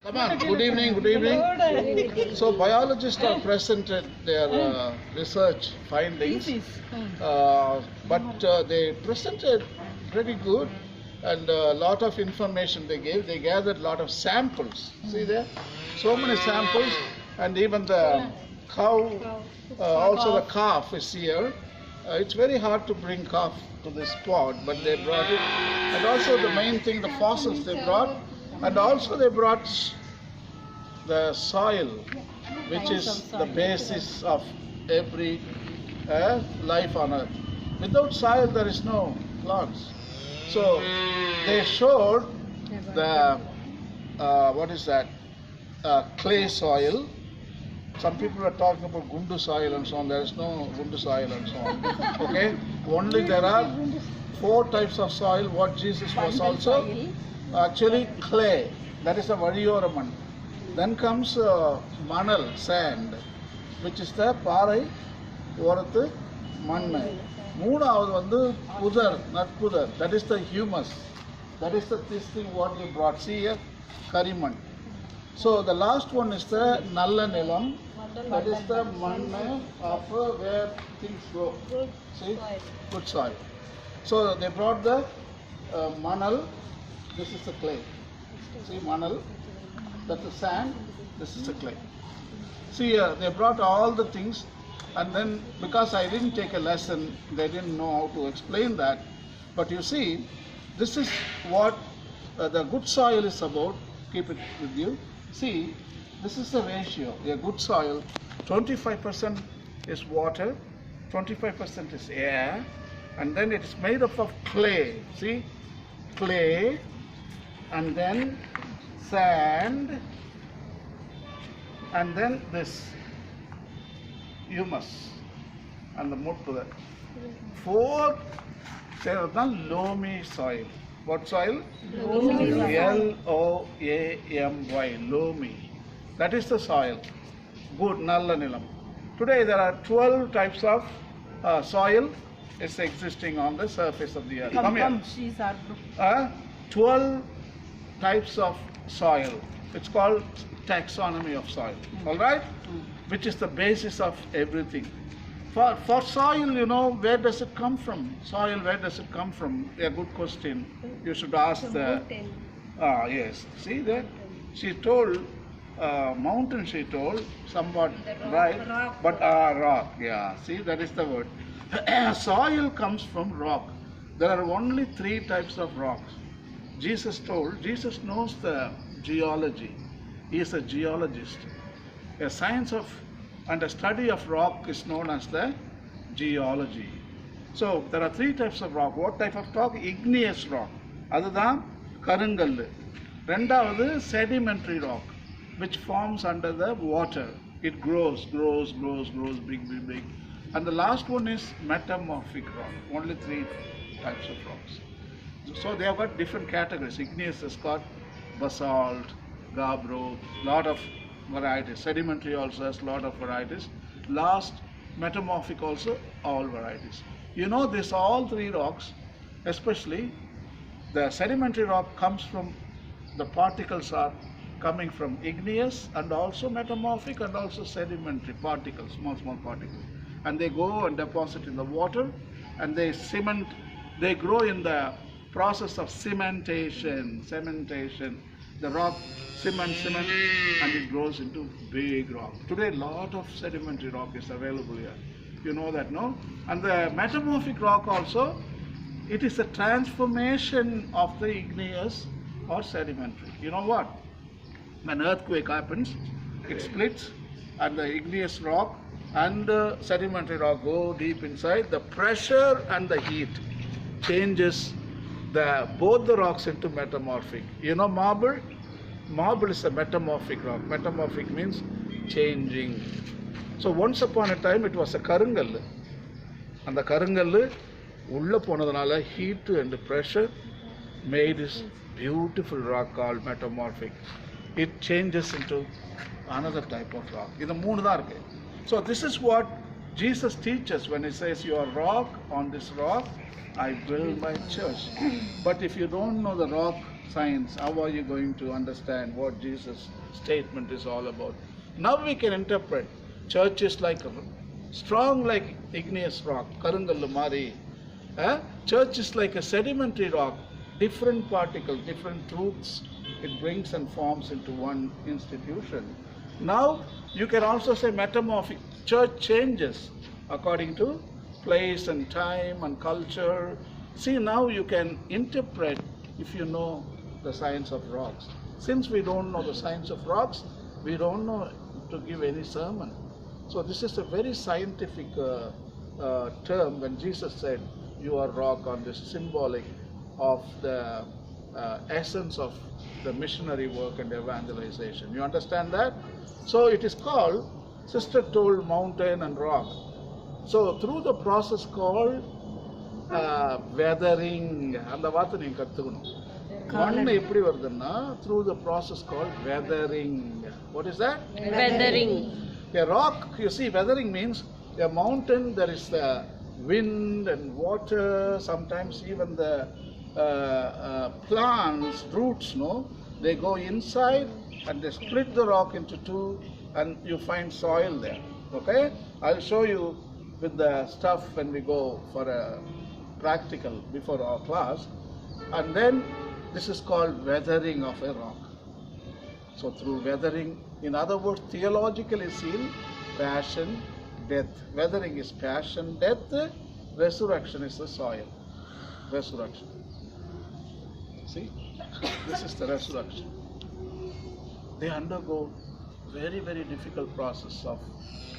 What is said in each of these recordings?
Come on, good evening, good evening. So biologists are presented their research findings, but they presented pretty good and a lot of information they gave. They gathered a lot of samples. See there? So many samples, and even the cow, also the calf is here. It's very hard to bring calf to this spot, but they brought it. And also the main thing, the fossils they brought. And also they brought the soil, which is the basis of every life on earth. Without soil there is no plants. So they showed the, what is that, clay soil. Some people are talking about gundu soil and so on. There is no gundu soil and so on. Okay, only there are 4 types of soil. What Jesus was also actually clay. That is the variyoraman. Then comes manal, sand, which is the parai, orathu, mannu. Moonavathu vandu pudar, natpudar. That is the humus. That is this thing what they brought. See here, kariman. So the last one is the nalla nilam. That is the mannu of where things grow. See, good soil. So they brought the manal. This is the clay. See, manal. That's the sand. This is the clay. See, they brought all the things, and then because I didn't take a lesson, they didn't know how to explain that. But you see, this is what the good soil is about. Keep it with you. See, this is the ratio. A good soil, 25% is water, 25% is air, and then it is made up of clay. See, clay, and then sand, and then this humus, and the muttu. 4 loamy soil. What soil? Loamy. L-O-A-M-Y, loamy. That is the soil. Good, nalla nilam. Today there are 12 types of soil is existing on the surface of the earth. Come here. 12 types of soil. It's called Taxonomy of Soil. All right? Which is the basis of everything. For soil, you know, where does it come from? Soil, where does it come from? A good question. You should ask the. Yes. See that? She told mountain. She told somewhat right, but rock. Yeah. See, that is the word. Soil comes from rock. There are only 3 types of rocks. Jesus knows the geology. He is a geologist. A science of and a study of rock is known as the geology. So there are 3 types of rock. What type of rock? Igneous rock. Adhaan karungallu. Rendavathu sedimentary rock, which forms under the water. It grows, big. And the last one is metamorphic rock. Only 3 types of rocks. So they have got different categories. Igneous has got basalt, gabbro, lot of varieties. Sedimentary also has lot of varieties. Last, metamorphic also, all varieties. You know this, all 3 rocks, especially the sedimentary rock comes from, the particles are coming from igneous and also metamorphic and also sedimentary particles, small particles. And they go and deposit in the water and they cement, they grow in the process of cementation. The rock cement, and it grows into big rock. Today, a lot of sedimentary rock is available here. You know that, no? And the metamorphic rock also, it is a transformation of the igneous or sedimentary. You know what? When earthquake happens, it splits, and the igneous rock and the sedimentary rock go deep inside. The pressure and the heat changes both the rocks into metamorphic. You know marble? Marble is a metamorphic rock. Metamorphic means changing. So once upon a time it was a karungallu. And the karungallu, ulla ponadanaala heat and pressure made this beautiful rock called metamorphic. It changes into another type of rock. Idu 3 da irukku. So this is what Jesus teaches when he says, "You are rock, on this rock I build my church." But if you don't know the rock science, how are you going to understand what Jesus' statement is all about? Now we can interpret. Church is like strong like igneous rock, Karangallu Mari. Church is like a sedimentary rock, different particles, different truths. It brings and forms into one institution. Now you can also say metamorphic. Church changes according to place and time and culture. See, now you can interpret if you know the science of rocks. Since we don't know the science of rocks, we don't know to give any sermon. So this is a very scientific term when Jesus said, "You are rock," on this symbolic of the essence of the missionary work and evangelization. You understand that? So it is called, sister told, mountain and rock. So through the process called weathering, அந்த வார்த்தை நீங்க கத்துக்கணும். மண்ணு எப்படி வருதுன்னா through the process called weathering. What is that? Weathering. A rock, you see, weathering means a mountain, there is the wind and water, sometimes even the plants, roots, no? They go inside and they split the rock into two and you find soil there. Okay? I'll show you with the stuff when we go for a practical before our class. And then this is called weathering of a rock. So through weathering, in other words, theologically seen, passion, death. Weathering is passion, death. Resurrection is the soil. Resurrection. See, this is the resurrection. They undergo very, very difficult process of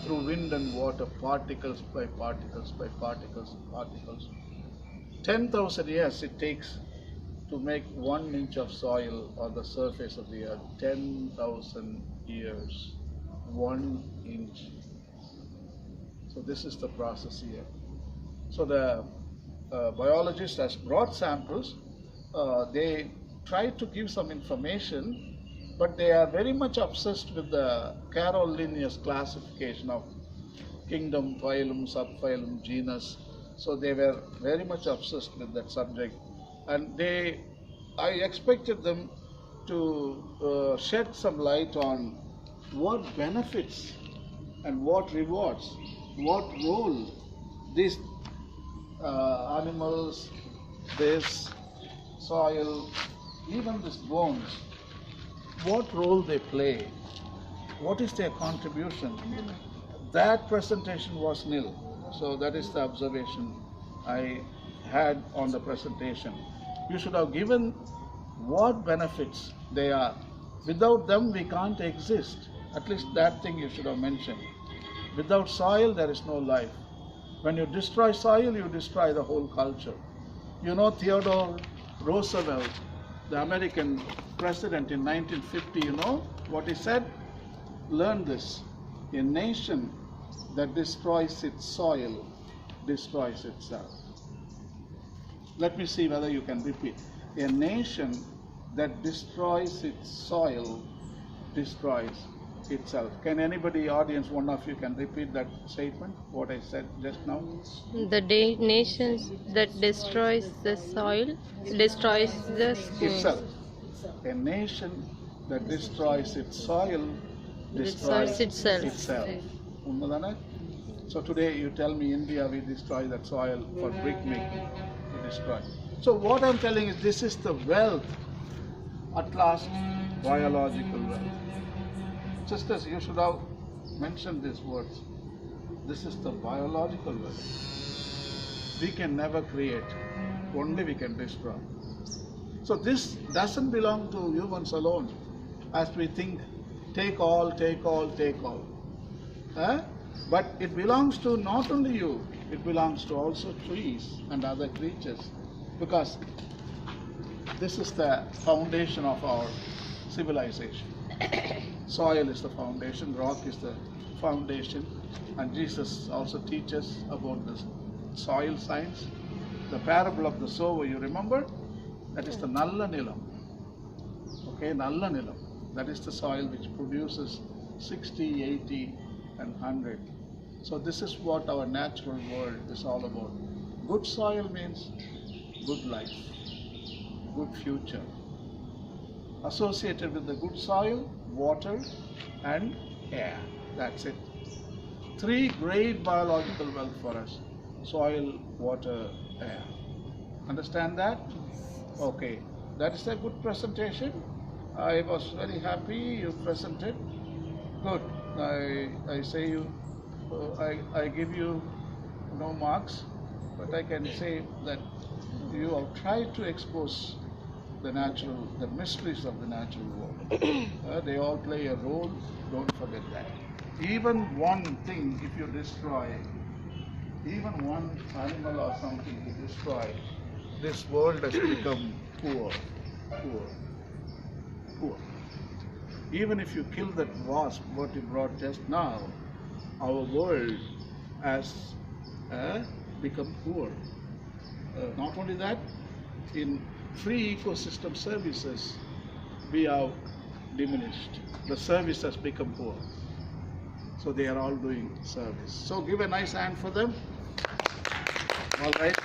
through wind and water, particles by particles by particles, particles. 10,000 years it takes to make 1 inch of soil on the surface of the earth. 10,000 years, 1 inch. So this is the process here. So the biologist has brought samples. They try to give some information, but they are very much obsessed with the Carolinus classification of kingdom, phylum, subphylum, genus. So they were very much obsessed with that subject. And I expected them to shed some light on what benefits and what rewards, what role these animals, this soil, even these bones, what role they play, what is their contribution. That presentation was nil. So that is the observation I had on the presentation. You should have given what benefits they are. Without them we can't exist. At least that thing you should have mentioned. Without soil there is no life. When you destroy soil, you destroy the whole culture. You know Theodore Roosevelt, the American president in 1950, you know what he said? Learn this. A nation that destroys its soil destroys itself. Let me see whether you can repeat. A nation that destroys its soil destroys itself. Can anybody, audience, one of you can repeat that statement, what I said just now? The nations that destroys the soil destroys the itself. A nation that destroys its soil destroys itself. So today you tell me India, we destroy that soil for brick making. We destroy. So what I'm telling is this is the wealth, at last, biological wealth. Sisters, you should have mentioned these words. This is the biological wealth. We can never create, only we can destroy. So this doesn't belong to humans alone, as we think, take all, take all, take all. But it belongs to not only you, it belongs to also trees and other creatures, because this is the foundation of our civilization. Soil is the foundation, rock is the foundation, and Jesus also teaches about this soil science. The parable of the sower, you remember? That is the Nalla Nilam. Okay, Nalla Nilam. That is the soil which produces 60, 80 and 100. So this is what our natural world is all about. Good soil means good life, good future, associated with the good soil, water, and air. That's it. 3 great biological wealth for us: soil, water, air. Understand that? Okay. That is a good presentation. I was very happy you presented. Good. I say you, I give you no marks, but I can say that you have tried to expose the mysteries of the natural world. They all play a role. Don't forget that. Even one thing, if you destroy, even one animal or something you destroy, this world has become poor. Even if you kill that wasp, what you brought just now, our world has become poor. Not only that, in free ecosystem services, we have diminished. The service has become poor. So they are all doing service. So give a nice hand for them. All right.